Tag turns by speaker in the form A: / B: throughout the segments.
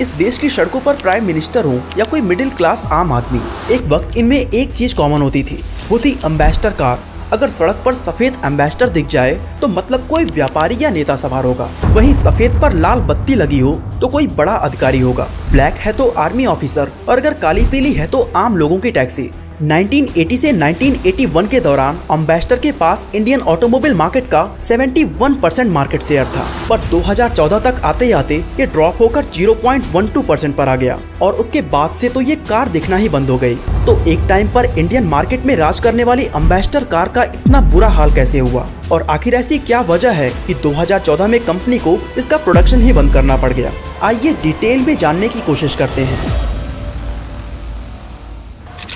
A: इस देश की सड़कों पर प्राइम मिनिस्टर हो या कोई मिडिल क्लास आम आदमी, एक वक्त इनमें एक चीज कॉमन होती थी, वो थी एम्बेसडर कार। अगर सड़क पर सफेद एम्बेसडर दिख जाए तो मतलब कोई व्यापारी या नेता सवार होगा। वहीं सफेद पर लाल बत्ती लगी हो तो कोई बड़ा अधिकारी होगा। ब्लैक है तो आर्मी ऑफिसर और अगर काली पीली है तो आम लोगों की टैक्सी। 1980 से 1981 के दौरान एम्बेसडर के पास इंडियन ऑटोमोबाइल मार्केट का 71% मार्केट शेयर था, पर 2014 तक आते आते ये ड्रॉप होकर 0.12% पर आ गया और उसके बाद से तो ये कार दिखना ही बंद हो गई। तो एक टाइम पर इंडियन मार्केट में राज करने वाली एम्बेसडर कार का इतना बुरा हाल कैसे हुआ और आखिर ऐसी क्या वजह है कि 2014 में कंपनी को इसका प्रोडक्शन ही बंद करना पड़ गया। आइए डिटेल में जानने की कोशिश करते हैं।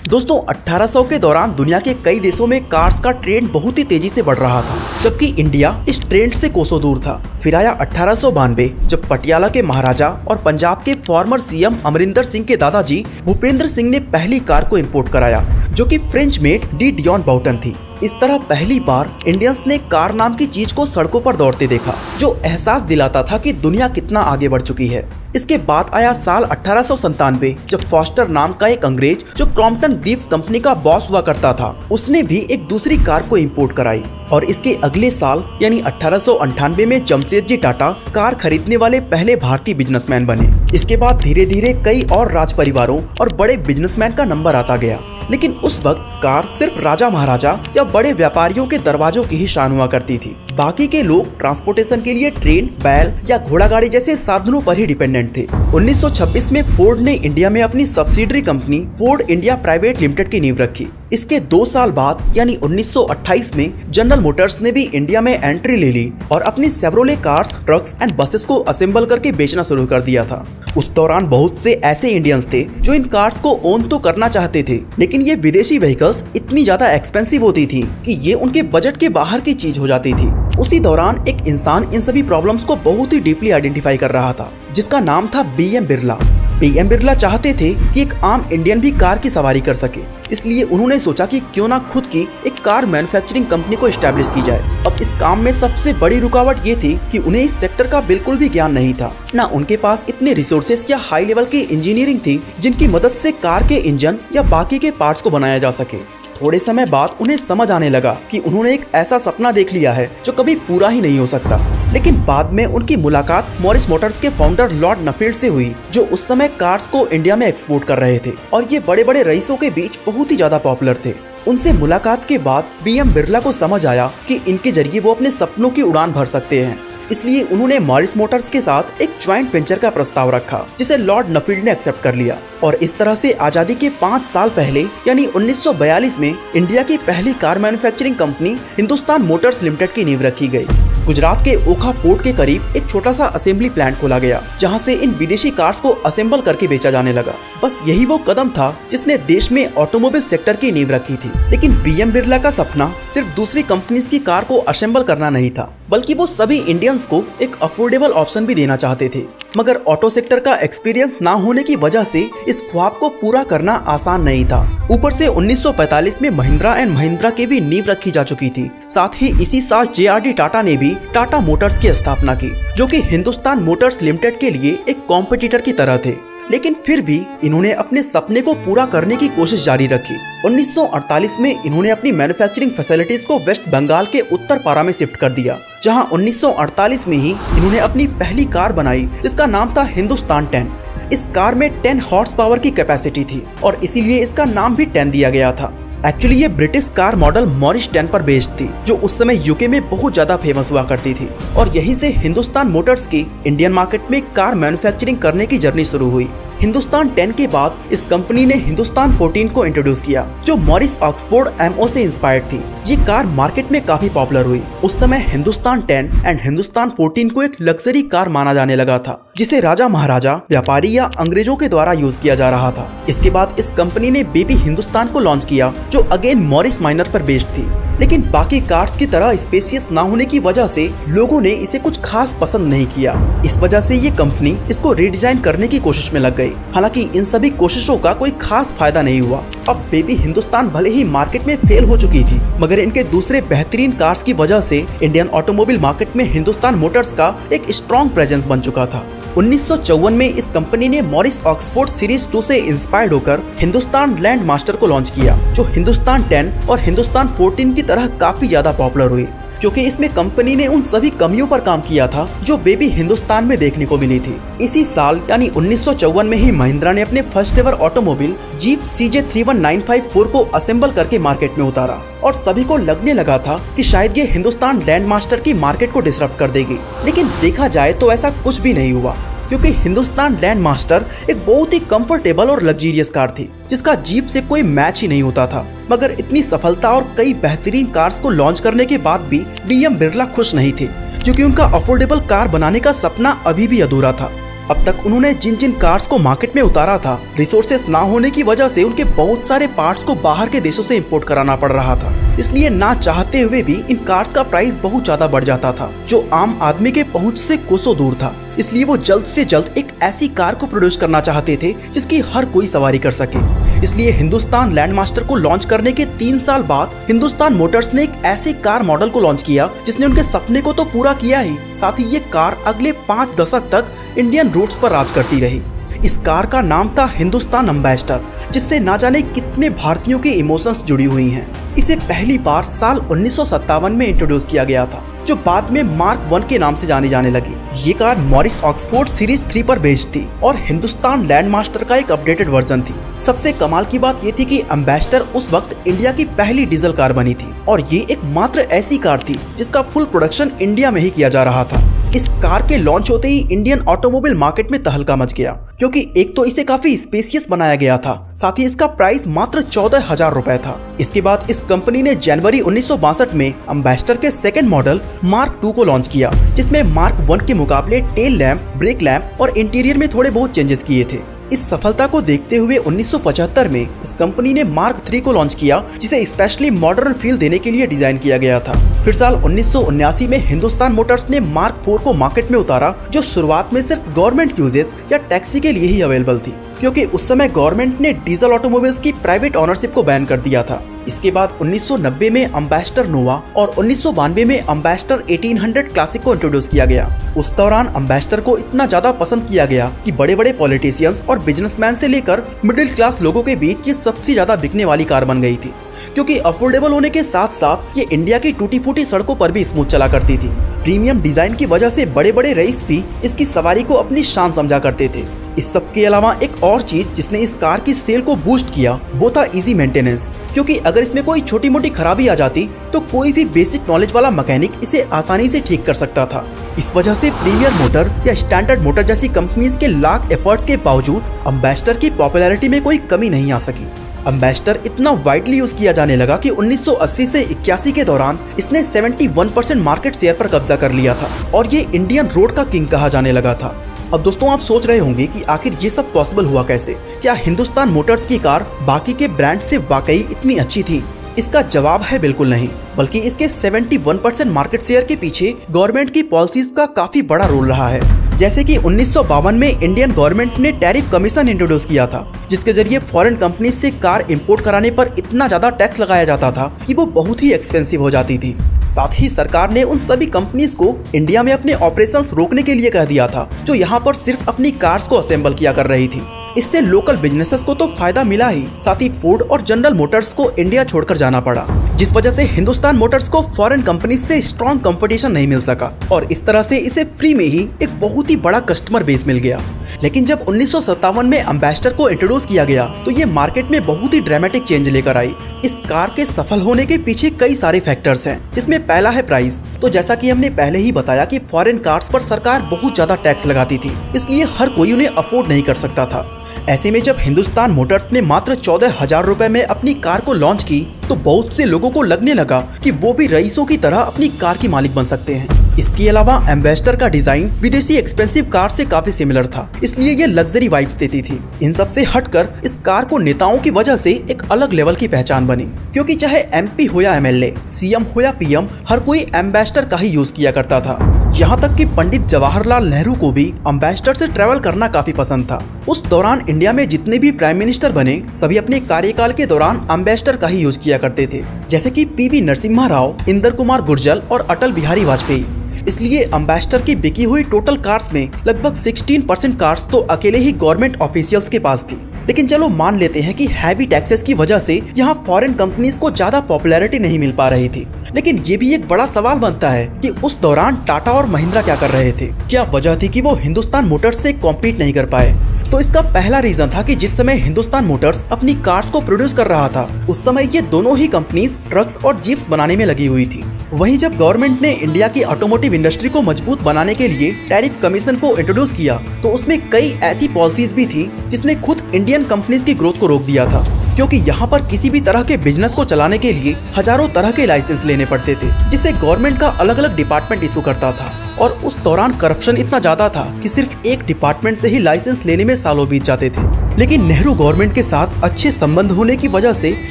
A: दोस्तों 1800 के दौरान दुनिया के कई देशों में कार्स का ट्रेंड बहुत ही तेजी से बढ़ रहा था, जबकि इंडिया इस ट्रेंड से कोसों दूर था। फिर आया 1892 जब पटियाला के महाराजा और पंजाब के फॉर्मर सीएम अमरिंदर सिंह के दादाजी भूपेंद्र सिंह ने पहली कार को इंपोर्ट कराया, जो कि फ्रेंच मेड डी डियोन बाउटन थी। इस तरह पहली बार इंडियंस ने कार नाम की चीज को सड़कों पर दौड़ते देखा, जो एहसास दिलाता था कि दुनिया कितना आगे बढ़ चुकी है। इसके बाद आया साल 1897 जब फॉस्टर नाम का एक अंग्रेज जो क्रॉम्पटन ग्रीव्स कंपनी का बॉस हुआ करता था, उसने भी एक दूसरी कार को इंपोर्ट कराई। और इसके अगले साल यानी 1898 में जमशेदजी टाटा कार खरीदने वाले पहले भारतीय बिजनेसमैन बने। इसके बाद धीरे धीरे कई और राज परिवारों और बड़े बिजनेसमैन का नंबर आता गया, लेकिन उस वक्त कार सिर्फ राजा महाराजा या बड़े व्यापारियों के दरवाजों की ही शान हुआ करती थी। बाकी के लोग ट्रांसपोर्टेशन के लिए ट्रेन, बैल या घोड़ा गाड़ी जैसे साधनों पर ही डिपेंडेंट थे। 1926 में फोर्ड ने इंडिया में अपनी subsidiary company Ford India private limited की नींव रखी। इसके 2 साल बाद यानी 1928 में जनरल मोटर्स ने भी इंडिया में एंट्री ले ली और अपनी सेवरोले कार्स, ट्रक्स एंड बसेस को असेंबल करके बेचना शुरू कर दिया था। उस दौरान बहुत से ऐसे इंडियंस थे जो इन कार्स को ओन तो करना चाहते थे, लेकिन ये विदेशी व्हीकल्स इतनी ज्यादा एक्सपेंसिव होती थी कि ये उनके बजट के बाहर की चीज हो जाती थी। उसी दौरान एक इंसान इन सभी प्रॉब्लम्स को बहुत ही डीपली आइडेंटिफाई कर रहा था, जिसका नाम था बीएम बिरला। बीएम बिरला चाहते थे कि एक आम इंडियन भी कार की सवारी कर सके, इसलिए उन्होंने सोचा कि क्यों ना खुद की एक कार मैन्युफैक्चरिंग कंपनी को एस्टैब्लिश की जाए। अब इस काम में सबसे बड़ी रुकावट ये थी कि उन्हें इस सेक्टर का बिल्कुल भी ज्ञान नहीं था, ना उनके पास इतने रिसोर्सेस या हाई लेवल की इंजीनियरिंग थी जिनकी मदद से कार के इंजन या बाकी के पार्ट्स को बनाया जा सके। थोड़े समय बाद उन्हें समझ आने लगा कि उन्होंने एक ऐसा सपना देख लिया है जो कभी पूरा ही नहीं हो सकता। लेकिन बाद में उनकी मुलाकात मॉरिस मोटर्स के फाउंडर लॉर्ड नफील्ड से हुई, जो उस समय कार्स को इंडिया में एक्सपोर्ट कर रहे थे और ये बड़े बड़े रईसों के बीच बहुत ही ज्यादा पॉपुलर थे। उनसे मुलाकात के बाद बीएम बिरला को समझ आया कि इनके जरिए वो अपने सपनों की उड़ान भर सकते हैं, इसलिए उन्होंने मॉरिस मोटर्स के साथ एक ज्वाइंट वेंचर का प्रस्ताव रखा, जिसे लॉर्ड नफील्ड ने एक्सेप्ट कर लिया। और इस तरह से आजादी के 5 साल पहले यानी 1942 में इंडिया की पहली car manufacturing company Hindustan Motors limited की नींव रखी गई। गुजरात के ओखा पोर्ट के करीब एक छोटा सा असेंबली प्लांट खोला गया, जहां से इन विदेशी कार्स को असेंबल करके बेचा जाने लगा। बस यही वो कदम था जिसने देश में ऑटोमोबाइल सेक्टर की नींव रखी थी। लेकिन बीएम बिरला का सपना सिर्फ दूसरी कंपनीज की कार को असेंबल करना नहीं था, बल्कि वो सभी इंडियंस को एक अफोर्डेबल ऑप्शन भी देना चाहते थे। मगर ऑटो सेक्टर का एक्सपीरियंस ना होने की वजह से इस ख्वाब को पूरा करना आसान नहीं था। ऊपर से 1945 में महिंद्रा एंड महिंद्रा की भी नींव रखी जा चुकी थी। साथ ही इसी साल जेआरडी टाटा ने भी टाटा मोटर्स की स्थापना की, जो कि हिंदुस्तान मोटर्स लिमिटेड के लिए एक कॉम्पिटिटर की तरह थे। लेकिन फिर भी इन्होंने अपने सपने को पूरा करने की कोशिश जारी रखी। 1948 में इन्होंने अपनी मैन्युफैक्चरिंग फैसिलिटीज को वेस्ट बंगाल के उत्तर पारा में शिफ्ट कर दिया, जहां 1948 में ही इन्होंने अपनी पहली कार बनाई, जिसका नाम था हिंदुस्तान 10। इस कार में 10 हॉर्स पावर की कैपेसिटी थी और इसीलिए इसका नाम भी 10 दिया गया था। एक्चुअली ये ब्रिटिश कार मॉडल मॉरिस 10 पर बेस्ड थी, जो उस समय यूके में बहुत ज्यादा फेमस हुआ करती थी। और यहीं से हिंदुस्तान मोटर्स की इंडियन मार्केट में कार मैन्युफैक्चरिंग करने की जर्नी शुरू हुई। हिंदुस्तान 10 के बाद इस कंपनी ने हिंदुस्तान 14 को इंट्रोड्यूस किया, जो मॉरिस ऑक्सफोर्ड एमओ से इंस्पायर्ड थी। ये कार मार्केट में काफी पॉपुलर हुई। उस समय हिंदुस्तान 10 एंड हिंदुस्तान 14 को एक लग्जरी कार माना जाने लगा था, जिसे राजा महाराजा, व्यापारी या अंग्रेजों के द्वारा यूज किया जा रहा था। इसके बाद इस कंपनी ने बेबी हिंदुस्तान को लॉन्च किया, जो अगेन मॉरिस माइनर पर बेस्ड थी। लेकिन बाकी कार्स की तरह स्पेशियस ना होने की वजह से लोगों ने इसे कुछ खास पसंद नहीं किया। इस वजह से ये कंपनी इसको रीडिजाइन करने की कोशिश में लग गई। हालांकि इन सभी कोशिशों का कोई खास फायदा नहीं हुआ। अब बेबी हिंदुस्तान भले ही मार्केट में फेल हो चुकी थी, मगर इनके दूसरे बेहतरीन कार्स की वजह से इंडियन ऑटोमोबाइल मार्केट में हिंदुस्तान मोटर्स का एक स्ट्रॉन्ग प्रेजेंस बन चुका था। 1954 में इस कंपनी ने मॉरिस ऑक्सफोर्ड सीरीज 2 से इंस्पायर्ड होकर हिंदुस्तान लैंड मास्टर को लॉन्च किया, जो हिंदुस्तान 10 और हिंदुस्तान 14 की तरह काफी ज्यादा पॉपुलर हुई, क्योंकि इसमें कंपनी ने उन सभी कमियों पर काम किया था जो बेबी हिंदुस्तान में देखने को मिली थी। इसी साल यानी 1954 में ही महिंद्रा ने अपने first ever automobile jeep CJ31954 को असेंबल करके मार्केट में उतारा और सभी को लगने लगा था कि शायद ये हिंदुस्तान लैंड मास्टर की मार्केट को डिसरप्ट कर देगी, लेकिन देखा जाए तो ऐसा कुछ भी नहीं हुआ, क्योंकि हिंदुस्तान लैंड मास्टर एक बहुत ही कंफर्टेबल और लग्जरियस कार थी जिसका जीप से कोई मैच ही नहीं होता था। मगर इतनी सफलता और कई बेहतरीन कार्स को लॉन्च करने के बाद भी BM बिरला खुश नहीं थे, क्योंकि उनका अफोर्डेबल कार बनाने का सपना अभी भी अधूरा था। अब तक उन्होंने जिन जिन कार्स को मार्केट में उतारा था, रिसोर्सेस ना होने की वजह से उनके बहुत सारे पार्ट्स को बाहर के देशों से इंपोर्ट कराना पड़ रहा था। इसलिए ना चाहते हुए भी इन कार्स का प्राइस बहुत ज्यादा बढ़ जाता था, जो आम आदमी के पहुंच से कोसों दूर था। इसलिए वो जल्द से जल्द एक ऐसी कार को प्रोड्यूस करना चाहते थे जिसकी हर कोई सवारी कर सके। इसलिए हिंदुस्तान लैंड मास्टर को लॉन्च करने के 3 साल बाद हिंदुस्तान मोटर्स ने एक ऐसे कार मॉडल को लॉन्च किया जिसने उनके सपने को तो पूरा किया ही, साथ ही ये कार अगले 5 दशक तक इंडियन रोड्स पर राज करती रही। इस कार का नाम था हिंदुस्तान एम्बेसडर, जिससे ना जाने कितने भारतीयों के इमोशंस जुड़ी हुई हैं। इसे पहली बार साल 1957 में इंट्रोड्यूस किया गया था, जो बाद में मार्क 1 के नाम से जानी जाने लगी। ये कार मॉरिस ऑक्सफोर्ड सीरीज 3 पर बेस्ड थी और हिंदुस्तान लैंड मास्टर का एक अपडेटेड वर्जन थी। सबसे कमाल की बात ये थी कि एम्बेसडर उस वक्त इंडिया की पहली डीजल कार बनी थी और ये एक मात्र ऐसी कार थी जिसका फुल प्रोडक्शन इंडिया में ही किया जा रहा था। इस कार के लॉन्च होते ही इंडियन ऑटोमोबाइल मार्केट में तहलका मच गया, क्योंकि एक तो इसे काफी स्पेसियस बनाया गया था, साथ ही इसका प्राइस मात्र 14,000 रुपए था। इसके बाद इस कंपनी ने जनवरी 1962 में एम्बेसडर के सेकंड मॉडल मार्क 2 को लॉन्च किया, जिसमें मार्क 1 के मुकाबले टेल लैंप, ब्रेक लैंप और इंटीरियर में थोड़े बहुत चेंजेस किए थे। इस सफलता को देखते हुए 1975 में इस कंपनी ने मार्क 3 को लॉन्च किया, जिसे स्पेशली मॉडर्न फील देने के लिए डिजाइन किया गया था। फिर साल 1979 में हिंदुस्तान मोटर्स ने मार्क 4 को मार्केट में उतारा, जो शुरुआत में सिर्फ गवर्नमेंट यूजेस या टैक्सी के लिए ही अवेलेबल थी, क्योंकि उस समय गवर्नमेंट ने डीजल ऑटोमोबाइल्स की प्राइवेट ओनरशिप को बैन कर दिया था। इसके बाद 1990 में एम्बेसडर नोवा और 1992 में एम्बेसडर 1800 क्लासिक को इंट्रोड्यूस किया गया। उस दौरान एम्बेसडर को इतना ज्यादा पसंद किया गया कि बड़े बड़े पॉलिटिशियंस और बिजनेसमैन से लेकर मिडिल क्लास लोगों के बीच ये सबसे ज्यादा बिकने वाली कार बन गई थी, क्योंकि अफोर्डेबल होने के साथ साथ ये इंडिया की टूटी फूटी सड़कों पर भी स्मूथ चला करती थी। प्रीमियम डिजाइन की वजह से बड़े बड़े रईस भी इसकी सवारी को अपनी शान समझा करते थे। इस सब के अलावा एक और चीज जिसने इस कार की सेल को बूस्ट किया वो था इजी मेंटेनेंस, क्योंकि अगर इसमें कोई छोटी मोटी खराबी आ जाती तो कोई भी बेसिक नॉलेज वाला मैकेनिक इसे आसानी से ठीक कर सकता था। इस वजह से प्रीमियर मोटर या स्टैंडर्ड मोटर जैसी कंपनीज के लाख एफर्ट्स के बावजूद एम्बेसडर की पॉपुलैरिटी में कोई कमी नहीं आ सकी। एम्बेसडर इतना वाइडली यूज किया जाने लगा कि 1980 से 81 के दौरान इसने 71% मार्केट शेयर पर कब्जा कर लिया था और ये इंडियन रोड का किंग कहा जाने लगा था। अब दोस्तों, आप सोच रहे होंगे कि आखिर ये सब पॉसिबल हुआ कैसे? क्या हिंदुस्तान मोटर्स की कार बाकी के ब्रांड से वाकई इतनी अच्छी थी? इसका जवाब है बिल्कुल नहीं, बल्कि इसके 71% मार्केट शेयर के पीछे गवर्नमेंट की पॉलिसीज का काफी बड़ा रोल रहा है। जैसे कि 1952 में इंडियन गवर्नमेंट ने टैरिफ कमीशन इंट्रोड्यूस किया था, जिसके जरिए फॉरेन कंपनी से कार इंपोर्ट कराने पर इतना ज्यादा टैक्स लगाया जाता था कि वो बहुत ही एक्सपेंसिव हो जाती थी। साथ ही सरकार ने उन सभी कंपनीज को इंडिया में अपने ऑपरेशंस रोकने के लिए कह दिया था, जो यहाँ पर सिर्फ अपनी कार्स को असेंबल किया कर रही थी। इससे लोकल बिजनेसेस को तो फायदा मिला ही, साथ ही फोर्ड और जनरल मोटर्स को इंडिया छोड़कर जाना पड़ा, जिस वजह से हिंदुस्तान मोटर्स को फॉरेन कंपनीज से स्ट्रॉन्ग कंपटीशन नहीं मिल सका और इस तरह से इसे फ्री में ही एक बहुत ही बड़ा कस्टमर बेस मिल गया। लेकिन जब 1957 में एम्बेसडर को इंट्रोड्यूस किया गया तो ये मार्केट में बहुत ही ड्रामेटिक चेंज लेकर आई। इस कार के सफल होने के पीछे कई सारे फैक्टर्स हैं, जिसमें पहला है प्राइस। तो जैसा कि हमने पहले ही बताया कि फॉरेन कार्स पर सरकार बहुत ज्यादा टैक्स लगाती थी, इसलिए हर कोई उन्हें अफोर्ड नहीं कर सकता था। ऐसे में जब हिंदुस्तान मोटर्स ने मात्र 14,000 रुपए में अपनी कार को लॉन्च की तो बहुत से लोगों को लगने लगा कि वो भी रईसों की तरह अपनी कार की मालिक बन सकते हैं। इसके अलावा एम्बेसडर का डिजाइन विदेशी एक्सपेंसिव कार से काफी सिमिलर था, इसलिए ये लग्जरी वाइब्स देती थी। इन सब से हटकर इस कार को नेताओं की वजह से एक अलग लेवल की पहचान बनी, क्योंकि चाहे MP हो या MLA, CM हो या PM, हर कोई एम्बेसडर का ही यूज किया करता था। यहाँ तक कि पंडित जवाहरलाल नेहरू को भी एम्बेसडर से ट्रैवल करना काफी पसंद था। उस दौरान इंडिया में जितने भी प्राइम मिनिस्टर बने सभी अपने कार्यकाल के दौरान एम्बेसडर का ही यूज किया करते थे, जैसे कि पीवी नरसिम्हा राव, इंदर कुमार गुर्जर और अटल बिहारी वाजपेयी। इसलिए एम्बेसडर की बिकी हुई टोटल कार्स में लगभग 16% कार्स तो अकेले ही गवर्नमेंट ऑफिशियल्स के पास थी। लेकिन चलो मान लेते हैं कि हैवी टैक्सेस की वजह से यहाँ फॉरेन कंपनीज को ज्यादा पॉपुलैरिटी नहीं मिल पा रही थी। लेकिन ये भी एक बड़ा सवाल बनता है कि उस दौरान टाटा और महिंद्रा क्या कर रहे थे। क्या वजह थी कि वो हिंदुस्तान मोटर्स से कॉम्पीट नहीं कर पाए? तो इसका पहला रीजन था कि जिस समय हिंदुस्तान मोटर्स अपनी कार्स को प्रोड्यूस कर रहा था उस समय ये दोनों ही कंपनीज ट्रक्स और जीप्स बनाने में लगी हुई थी। वहीं जब गवर्नमेंट ने इंडिया की ऑटोमोटिव इंडस्ट्री को मजबूत बनाने के लिए टैरिफ कमीशन को इंट्रोड्यूस किया तो उसमें कई ऐसी पॉलिसीज भी थी जिसने खुद इंडियन कंपनीज की ग्रोथ को रोक दिया था, क्योंकि यहाँ पर किसी भी तरह के बिजनेस को चलाने के लिए हजारों तरह के लाइसेंस लेने पड़ते थे, जिसे गवर्नमेंट का अलग अलग डिपार्टमेंट इशू करता था। और उस दौरान करप्शन इतना ज्यादा था कि सिर्फ एक डिपार्टमेंट से ही लाइसेंस लेने में सालों बीत जाते थे। लेकिन नेहरू गवर्नमेंट के साथ अच्छे संबंध होने की वजह से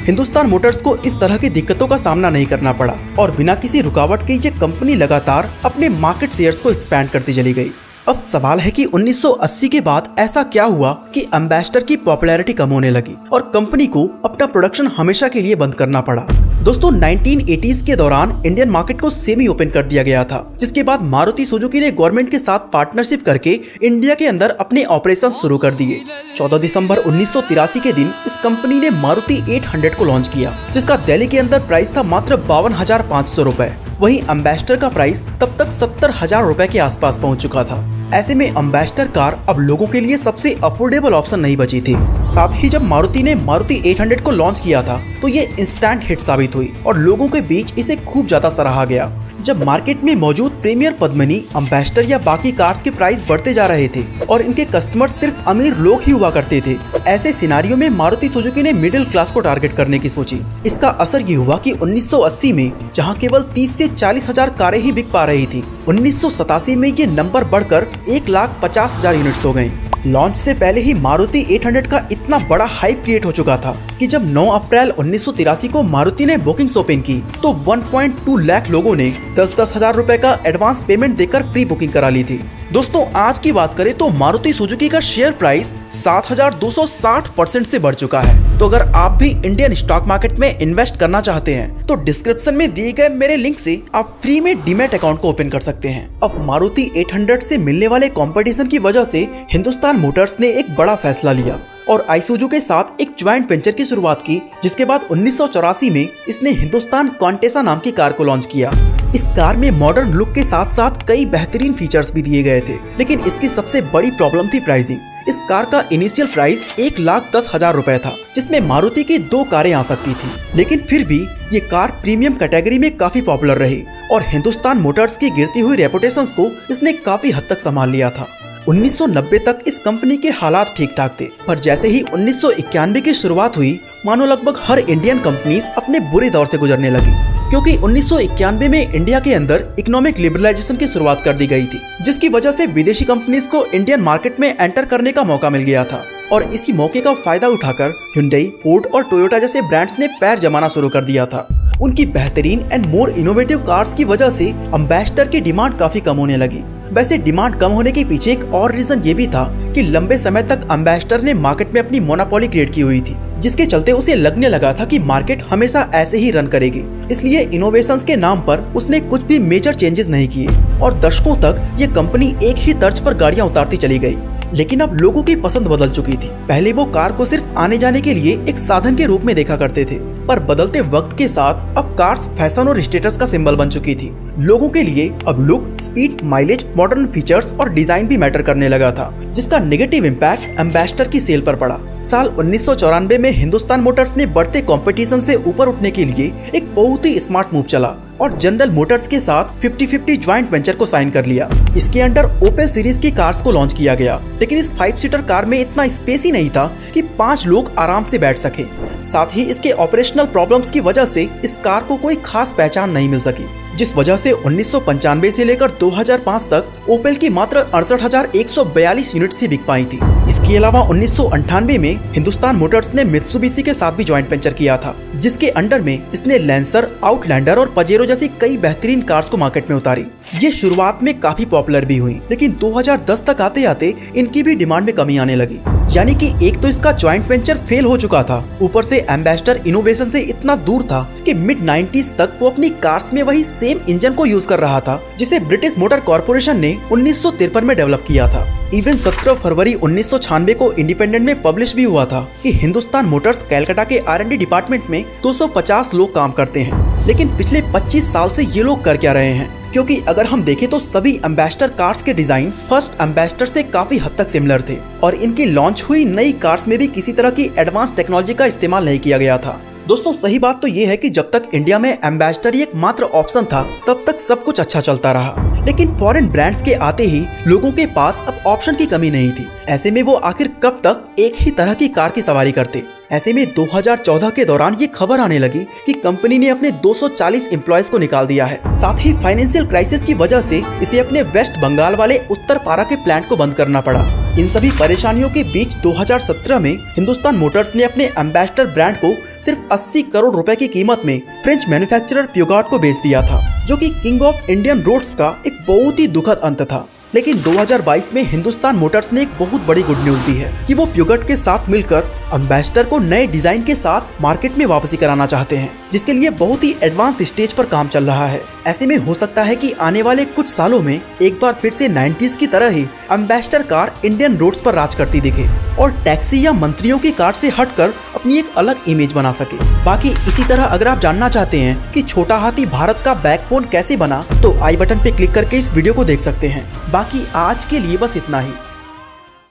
A: हिंदुस्तान मोटर्स को इस तरह की दिक्कतों का सामना नहीं करना पड़ा और बिना किसी रुकावट के ये कंपनी लगातार अपने मार्केट शेयर्स को एक्सपैंड करती चली गई। अब सवाल है कि 1980 के बाद ऐसा क्या हुआ कि एम्बेसडर की पॉपुलैरिटी कम होने लगी और कंपनी को अपना प्रोडक्शन हमेशा के लिए बंद करना पड़ा। दोस्तों 1980s के दौरान इंडियन मार्केट को सेमी ओपन कर दिया गया था, जिसके बाद मारुति सुजुकी ने गवर्नमेंट के साथ पार्टनरशिप करके इंडिया के अंदर अपने ऑपरेशन शुरू कर दिए। 14 दिसंबर 1983 के दिन इस कंपनी ने मारुति 800 को लॉन्च किया, जिसका दिल्ली के अंदर प्राइस था मात्र 52,500 रुपए। वहीं एम्बेसडर का प्राइस तब तक 70,000 रुपए के आसपास पहुंच चुका था। ऐसे में एम्बेसडर कार अब लोगों के लिए सबसे अफोर्डेबल ऑप्शन नहीं बची थी। साथ ही जब मारुति ने मारुति 800 को लॉन्च किया था तो ये इंस्टेंट हिट साबित हुई और लोगों के बीच इसे खूब ज्यादा सराहा गया। जब मार्केट में मौजूद प्रीमियर पद्मिनी, एम्बेसडर या बाकी कार्स के प्राइस बढ़ते जा रहे थे और इनके कस्टमर सिर्फ अमीर लोग ही हुआ करते थे, ऐसे सिनारियो में मारुति सुजुकी ने मिडिल क्लास को टारगेट करने की सोची। इसका असर ये हुआ कि 1980 में जहां केवल 30 से 40 हजार कारें ही बिक पा रही थी, 1987 में ये नंबर बढ़कर 1,50,000 यूनिट्स हो गए। लॉन्च से पहले ही मारुति 800 का इतना बड़ा हाइप क्रिएट हो चुका था कि जब 9 अप्रैल 1983 को मारुति ने बुकिंग्स ओपन की तो 1.2 लाख लोगों ने 10-10 हजार रुपए का एडवांस पेमेंट देकर प्री बुकिंग करा ली थी। दोस्तों आज की बात करें तो मारुति सुजुकी का शेयर प्राइस 7,260% से बढ़ चुका है। तो अगर आप भी इंडियन स्टॉक मार्केट में इन्वेस्ट करना चाहते हैं तो डिस्क्रिप्शन में दिए गए मेरे लिंक से आप फ्री में डीमैट अकाउंट को ओपन कर सकते हैं। अब मारुति 800 से मिलने वाले कंपटीशन की वजह से हिंदुस्तान मोटर्स ने एक बड़ा फैसला लिया और आइसुजू के साथ एक ज्वाइंट वेंचर की शुरुआत की, जिसके बाद 1984 में इसने हिंदुस्तान कॉन्टेसा नाम की कार को लॉन्च किया। इस कार में मॉडर्न लुक के साथ साथ कई बेहतरीन फीचर्स भी दिए गए थे, लेकिन इसकी सबसे बड़ी प्रॉब्लम थी प्राइसिंग। इस कार का इनिशियल प्राइस 1,10,000 रुपए था, जिसमें मारुति की 2 कारें आ सकती थी। लेकिन फिर भी ये कार प्रीमियम कैटेगरी में काफी पॉपुलर रही और हिंदुस्तान मोटर्स की गिरती हुई रेपुटेशंस को इसने काफी हद तक संभाल लिया था। 1990 तक इस कंपनी के हालात ठीक ठाक थे, पर जैसे ही 1991 की शुरुआत हुई मानो लगभग हर इंडियन कंपनीज अपने बुरे दौर से गुजरने लगी, क्योंकि 1991 में इंडिया के अंदर इकोनॉमिक लिबरलाइजेशन की शुरुआत कर दी गई थी, जिसकी वजह से विदेशी कंपनीज को इंडियन मार्केट में एंटर करने का मौका मिल गया था। और इसी मौके का फायदा उठाकर Hyundai, फोर्ड और टोयोटा जैसे ब्रांड्स ने पैर जमाना शुरू कर दिया था। उनकी बेहतरीन एंड मोर इनोवेटिव कार्स की वजह से एम्बेसडर की डिमांड काफी कम होने लगी। वैसे डिमांड कम होने के पीछे एक और रीजन ये भी था कि लंबे समय तक एम्बेसडर ने मार्केट में अपनी मोनोपोली क्रिएट की हुई थी, जिसके चलते उसे लगने लगा था कि मार्केट हमेशा ऐसे ही रन करेगी। इसलिए इनोवेशंस के नाम पर उसने कुछ भी मेजर चेंजेस नहीं किए और दशकों तक ये कंपनी एक ही तर्ज पर गाड़ियां उतारती चली गई। लेकिन अब लोगों की पसंद बदल चुकी थी। पहले वो कार को सिर्फ आने जाने के लिए एक साधन के रूप में देखा करते थे, पर बदलते वक्त के साथ अब कार्स फैशन और स्टेटस का सिंबल बन चुकी थी। लोगों के लिए अब look, speed, mileage, modern features और डिजाइन भी मैटर करने लगा था, जिसका नेगेटिव इम्पैक्ट एम्बेसडर की सेल पर पड़ा। साल 1994 में हिंदुस्तान मोटर्स ने बढ़ते कंपटीशन से ऊपर उठने के लिए एक बहुत ही स्मार्ट मूव चला और जनरल मोटर्स के साथ 50-50 ज्वाइंट वेंचर को साइन कर लिया। इसके अंडर ओपेल सीरीज की कार्स को लॉन्च किया गया, लेकिन इस 5 सीटर कार में इतना स्पेस ही नहीं था कि 5 लोग आराम से बैठ सके। साथ ही इसके ऑपरेशनल प्रॉब्लम्स की वजह से इस कार को कोई खास पहचान नहीं मिल सकी। जिस वजह से 1995 से लेकर 2005 तक ओपेल की मात्र 68,142 यूनिट्स ही बिक पाई थी। इसके अलावा 1998 में हिंदुस्तान मोटर्स ने मित्सुबिशी के साथ भी जॉइंट वेंचर किया था, जिसके अंडर में इसने लैंसर, आउटलैंडर और पजेरो जैसी कई बेहतरीन कार्स को मार्केट में उतारी। ये शुरुआत में काफी पॉपुलर भी हुई, लेकिन 2010 तक आते आते इनकी भी डिमांड में कमी आने लगी। यानी कि एक तो इसका जॉइंट वेंचर फेल हो चुका था, ऊपर से एम्बेसडर इनोवेशन से इतना दूर था कि मिड 90s तक वो अपनी कार्स में वही सेम इंजन को यूज कर रहा था जिसे ब्रिटिश मोटर कॉर्पोरेशन ने 1953 में डेवलप किया था। इवन 17 फरवरी 1996 को इंडिपेंडेंट में पब्लिश भी हुआ था कि हिंदुस्तान मोटर्स कलकत्ता के R&D डिपार्टमेंट में 250 लोग काम करते हैं। लेकिन पिछले 25 साल से ये लोग कर क्या रहे हैं? क्योंकि अगर हम देखें तो सभी एम्बेसडर कार्स के डिजाइन फर्स्ट एम्बेसडर से काफी हद तक सिमिलर थे और इनकी लॉन्च हुई नई कार्स में भी किसी तरह की एडवांस टेक्नोलॉजी का इस्तेमाल नहीं किया गया था। दोस्तों, सही बात तो ये है कि जब तक इंडिया में एम्बेसडर ही एकमात्र ऑप्शन था तब तक सब कुछ अच्छा चलता रहा, लेकिन फॉरेन ब्रांड्स के आते ही लोगों के पास अब ऑप्शन की कमी नहीं थी। ऐसे में वो आखिर कब तक एक ही तरह की कार की सवारी करते? ऐसे में 2014 के दौरान ये खबर आने लगी कि कंपनी ने अपने 240 एम्प्लॉयज को निकाल दिया है। साथ ही फाइनेंशियल क्राइसिस की वजह से इसे अपने वेस्ट बंगाल वाले उत्तर पारा के प्लांट को बंद करना पड़ा। इन सभी परेशानियों के बीच 2017 में हिंदुस्तान मोटर्स ने अपने एम्बेसडर ब्रांड को सिर्फ 80 करोड़ रुपए की कीमत में फ्रेंच मैन्युफैक्चरर प्यूगार्ट को बेच दिया था, जो कि किंग ऑफ इंडियन रोड्स का एक बहुत ही दुखद अंत था। लेकिन 2022 में हिंदुस्तान मोटर्स ने एक बहुत बड़ी गुड न्यूज दी है कि वो प्यूगार्ट के साथ मिलकर एम्बेसडर को नए डिजाइन के साथ मार्केट में वापसी कराना चाहते हैं, जिसके लिए बहुत ही एडवांस स्टेज पर काम चल रहा है। ऐसे में हो सकता है कि आने वाले कुछ सालों में एक बार फिर से 90s की तरह ही एम्बेसडर कार इंडियन रोड्स पर राज करती दिखे और टैक्सी या मंत्रियों की कार से हटकर अपनी एक अलग इमेज बना सके। बाकी इसी तरह अगर आप जानना चाहते हैं कि छोटा हाथी भारत का बैकबोन कैसे बना, तो आई बटन पे क्लिक करके इस वीडियो को देख सकते हैं। बाकी आज के लिए बस इतना ही।